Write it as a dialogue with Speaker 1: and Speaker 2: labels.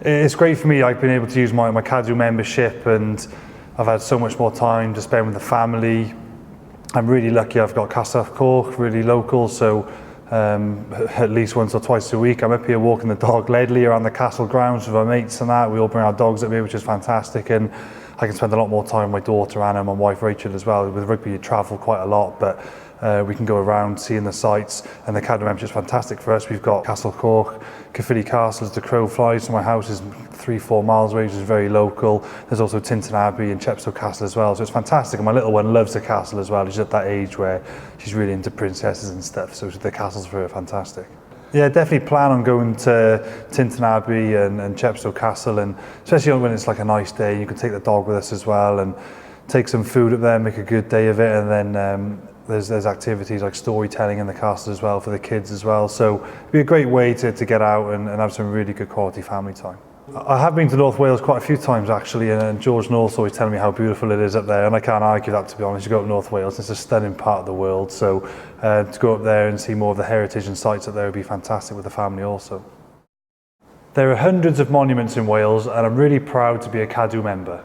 Speaker 1: It's great for me. I've been able to use my Cadw membership, and I've had so much more time to spend with the family. I'm really lucky I've got Castle Cork, really local, so at least once or twice a week I'm up here walking the dog ledley around the castle grounds with our mates and that. We all bring our dogs up here, which is fantastic, and I can spend a lot more time with my daughter Anna and my wife Rachel as well. With rugby you travel quite a lot, but we can go around seeing the sights, and the Cadw membership is fantastic for us. We've got Castle Cork, Caerphilly Castle as the crow flies, so my house is 3-4 miles away, which is very local. There's also Tintern Abbey and Chepstow Castle as well, so it's fantastic. And my little one loves the castle as well. She's at that age where she's really into princesses and stuff, so the castles for her are fantastic. Yeah, definitely plan on going to Tintern Abbey and Chepstow Castle, and especially when it's like a nice day, you can take the dog with us as well and take some food up there, make a good day of it, and then there's activities like storytelling in the castle as well for the kids as well. So it'd be a great way to get out and have some really good quality family time. I have been to North Wales quite a few times actually, and George North's always telling me how beautiful it is up there, and I can't argue that, to be honest. You go up North Wales, it's a stunning part of the world, so to go up there and see more of the heritage and sites up there would be fantastic with the family also. There are hundreds of monuments in Wales, and I'm really proud to be a Cadw member.